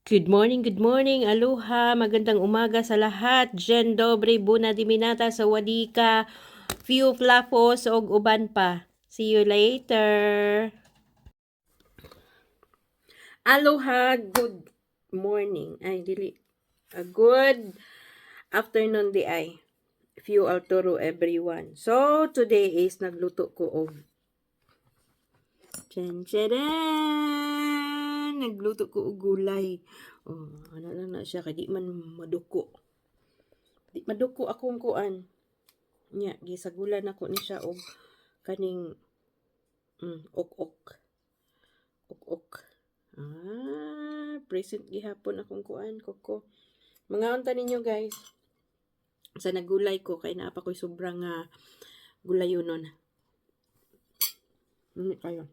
Good morning, aloha, magandang umaga sa lahat. Jen dobre, buna diminata sa wadika, few flapos og uban pa. See you later. Aloha, good morning. Ay, dili. A good afternoon di ay. Few Arturo everyone. So, today is nagluto ko og Tcharan! Nagluto ko og gulay. Oh, ano lang na siya, kaya di man maduko. Di maduko akong kuan. Nya, gisagulan ako ni siya og kaning ok-ok. Ok-ok. Present gihapon akong kuan, koko. Mga unta ninyo guys. Sa nagulay ko, kay naapa ko'y sobrang gulayonon. Kayo.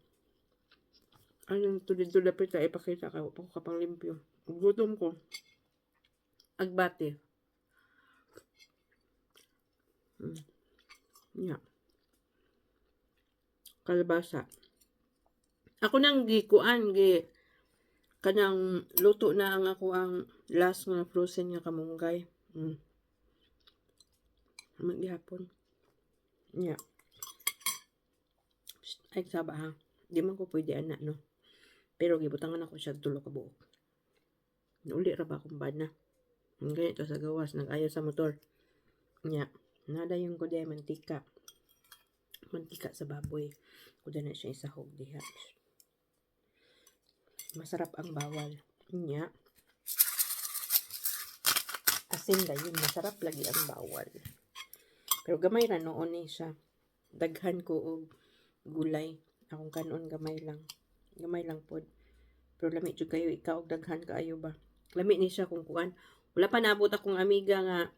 Anong tulid-tulid pa ita ipakita ka pa ko kapang limpyo. Gutom ko. Agbate. Nya. Kalabasa. Ako nang gikuan kanang luto na ang ako ang last nga frozen nga kamunggay. Maghihapon. Nya. Ay saba ha. Di man ko pwede ana no. Pero gibutangan ako siya tulo ka buok. Uli ra ba akong bana. Ang ganito sa gawas nag-ayo sa motor. Nya. Nada yung kuday mantika. Mantika sa baboy. Kuda na siya isahog diha. Masarap ang bawal. Nya. Asin dayon, masarap lagi ang bawal. Pero gamay ra noon ni siya. Daghan ko og gulay. Akong kanon gamay lang. Gamay lang pod. Pero lami jud kayo ikaw og daghan kaayo ba. Lami ni siya kung kuan. Wala pa naabot akong amiga nga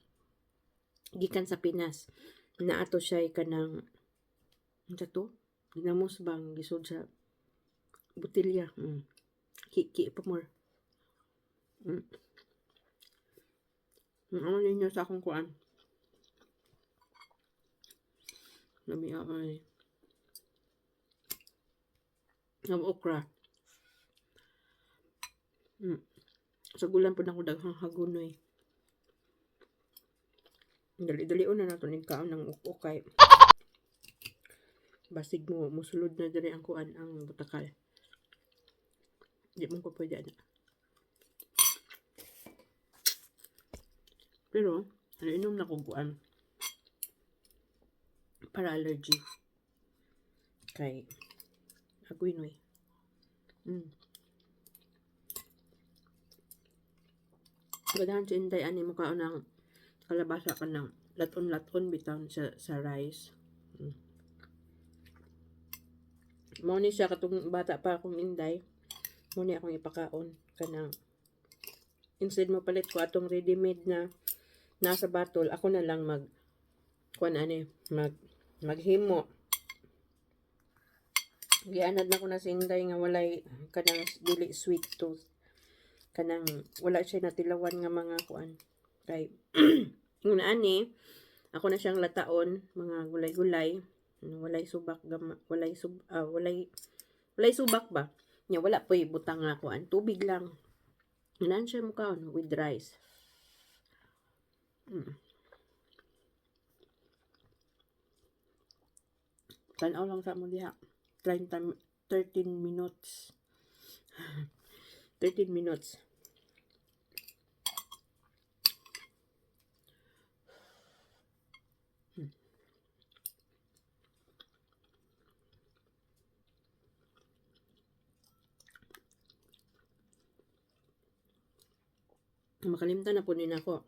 gikan sa Pinas. Naato siya kanang unsa to? Ginamos bang gisod sa botelya. Ki pa more. Ano ninyo sa akong kuan? Lami ay. Ng okra. Sa gulan po na ko daghang hagunoy. Dali-dali una na ito nagkaon ng ukay. Basig mo, musulod na dali ang kuan ang butakal. Di mo ko pwede na. Pero, inom na kong kuan. Para allergy. Kay, aguinoy. Gadahan si Inday, ani mo kaon ng kalabasa ka ng laton-laton bitaw sa rice. Mao ni siya katong bata pa akong Inday. Mao ni akong ipakaon kanang instead mo palit ko atong ready-made na nasa batol, ako na lang maghimo. Gianad na ko na si Inday nga walay kanang dili sweet tooth. Kanang wala siya natilawan nga mga kuan. Kay yung ani ako na siyang lataon mga gulay-gulay, walay subak walay subak ba. Nya wala poy butang nga kuan, tubig lang. Inan siya mo kaon with rice. Tanaw lang sa mo diha. 13 minutes. 13 minutes. Makalimtan na po din ako.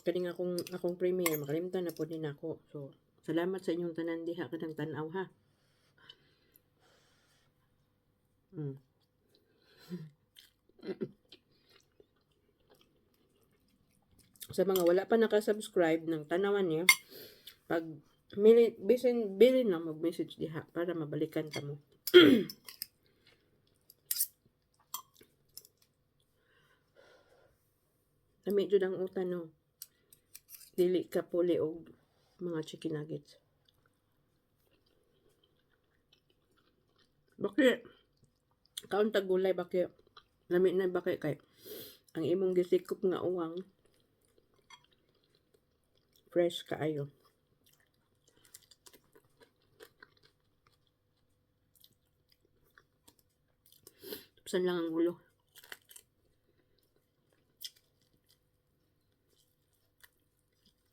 Kaning akong premiere, makalimtan na po din ako. So, salamat sa inyong tanan diha kadang tanaw ha. Sa mga wala pa nakasubscribe ng tanawan niya, pag bilin na mag-message diha para mabalikan ta mo. Lami jud ang utan no. Dili ka puli og mga chicken nuggets. Bakit? Kaon tag gulay bakit? Lami na ba kay ang imong gisikop nga uwang fresh kaayo. Tapsan lang ang ulo.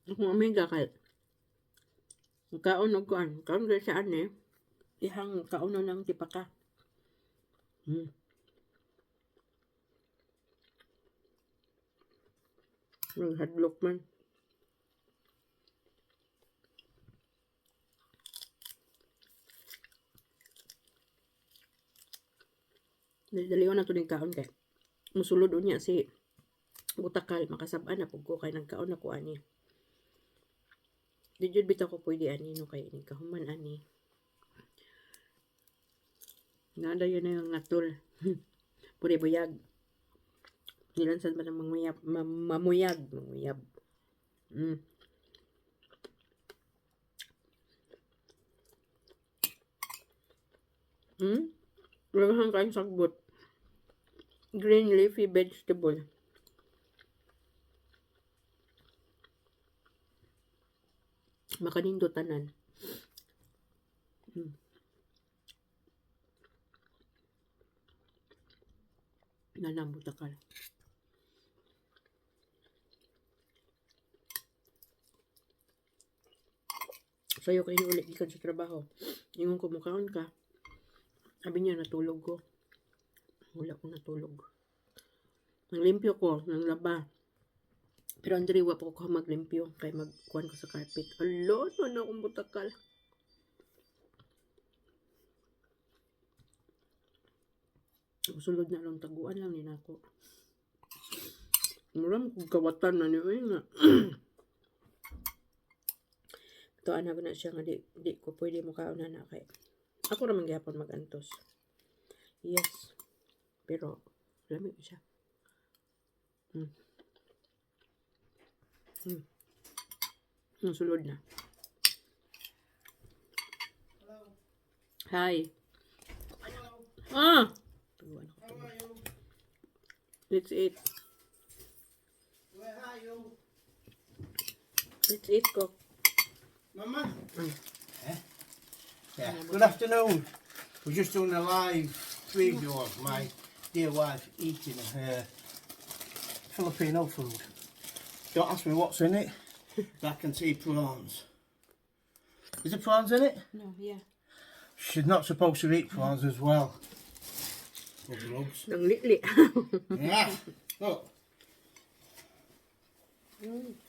Kung amiga kay kaon og kuan, kaon gyud siya ani. Ihang kaon ng tipaka. Hadlok man. Daliwan na to ning kaon kay musulod unya si butakal makasab-an na pug ko kay nagkaon ako ani. Di jud bitaw ko pwede ani no kay ni kahuman ani. Nada yun na yung ngatol. Puri buyag. Nilansan ba ng mamuyab? Mamuyag. Mamuyab. Lagahan kayong sagbot. Green leafy vegetable. Makanindo tanan. Nanang butakal. Sayo kayo ulit ikan sa trabaho. Yung kumukaon ka. Sabi niya natulog ko. Wala ko natulog. Nanglimpyo ko ng laba. Pero andri wa po ko maglimpyo kay magkuhan ko sa carpet. Alo, na akong butakal. Sulod na lang taguan lang nina ko. Muram kung kawatan na niyo nga. Ito anak na siya nga di ko pwede mo kauna na kay. Ako naman gyapon magantos. Yes. Pero lamig siya. Sulod na. Hello. Hi. Hello. Ah! How are you? Let's eat. Where are you? Let's eat, cook. Mama? Yeah. Good afternoon. We're just doing a live video of my dear wife eating her Filipino food. Don't ask me what's in it, but I can see prawns. Is there prawns in it? No, yeah. She's not supposed to eat prawns as well. Rubs. Nang litli. Yeah. Look.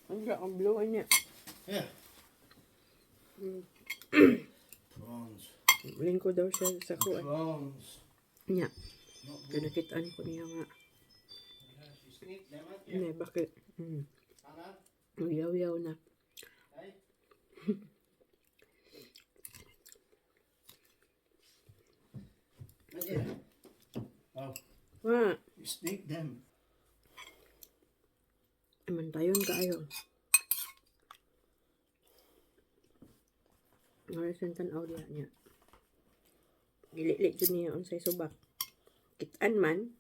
Ang blue niya. Yeah. Prawns. Lingko daw siya sa kuwan. Prawns. Nya. Not Kaya nakitaan ko niya nga. Yeah, she sneaked them, haven't you? Hindi, bakit? Anna? Yaw-yaw na. Hey? Yeah. Oh, Wa, you sneaked them. mantayon kaayo. Ngarasan tanaw diya niya. Gili-lit dyan niya unsay subak. Kitaan man.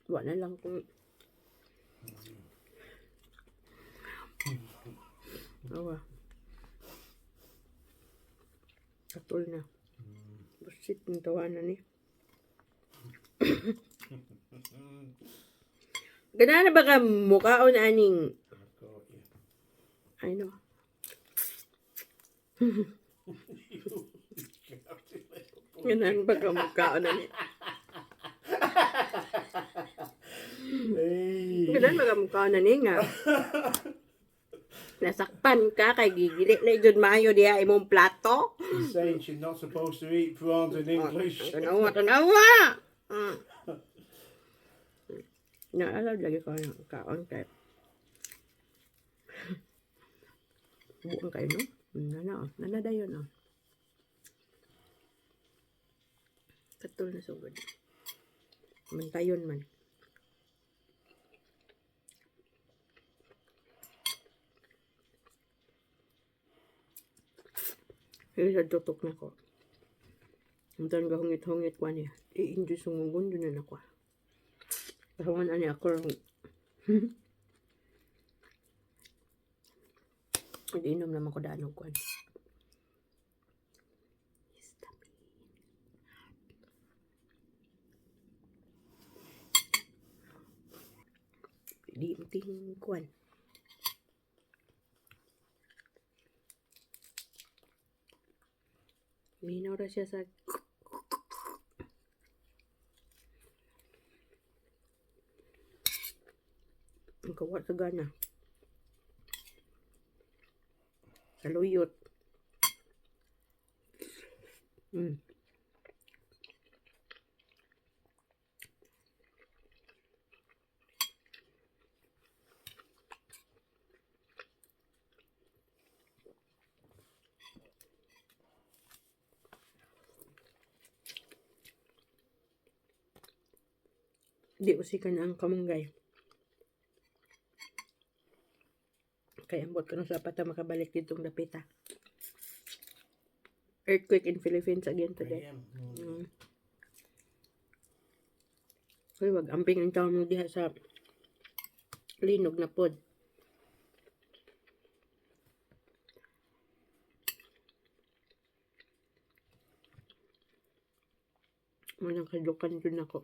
Wa na lang kung awa. Katol na. Busit ng tawanan ni. Gana na ba ka mukhaon aning I know. Ganaan ba ka mukhaon aning Hey. Ganaan ba ka mukhaon aning nga? Nasakpan ka kay gigili na jud maayo diha imong plato. He's saying she's not supposed to eat prawns in English. Tanawa, tanawa! Naalala lagi ko yung kaon kay buong kayo, no? Nanada yun, no? Katol na sugod. Mantayon man. Kaya sa tutok na ko. Ang taon gahungit-hungit ko niya. I-enjoy sungungun doon na ako. Kahawan ani ako. Inom naman ko danog ko. Di ting kuan. Minaw ra siya sa ang kawat sa gana. Saluyot. Di usikan ang kamunggay. Kaya ambot ko na sa pata makabalik ditong dapita. Earthquake in Philippines again today. Uy, wag amping ang taon mo diha sa linog na pod. Manang kadukan dun ako.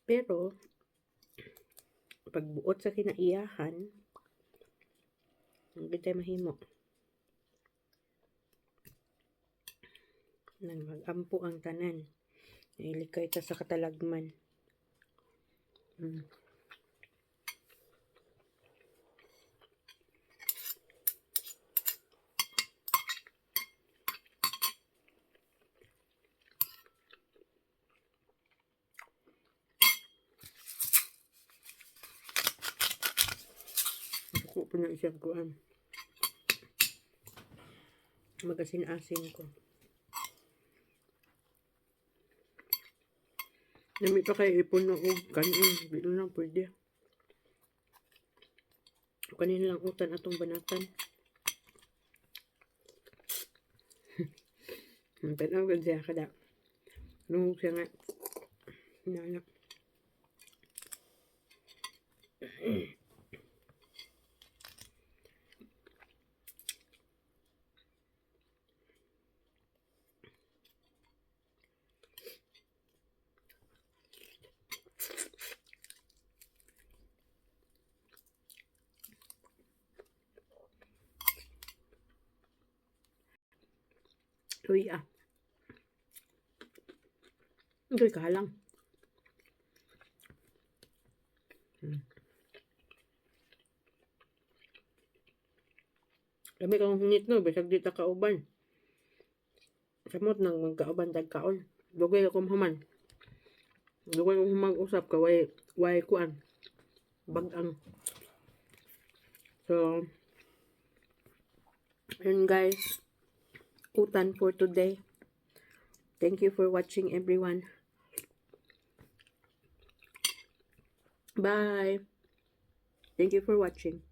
Pero, pagbuot sa kinaiyahan, hindi tayo mahimo. Nang mag-ampo ang tanan. Ilikay ta sa katalagman. Ako po na isang kuan. Magasin-asin ko. Nami pa kayo ipon na og kanin. Bilo lang pwede. Kanina lang utan atong banatan. Tanaw ka siya kada. Nung siya nga. Nana. Uy ah. Uy kahalang. Kami kang hungit no, bisag di ta kauban. Samot nang magkauban tagkaon. Dugay ako mahuman. Dugay ako mag-usap ka way kuan. Bagang. So, yun guys. Utan for today. Thank you for watching everyone. Bye. Thank you for watching.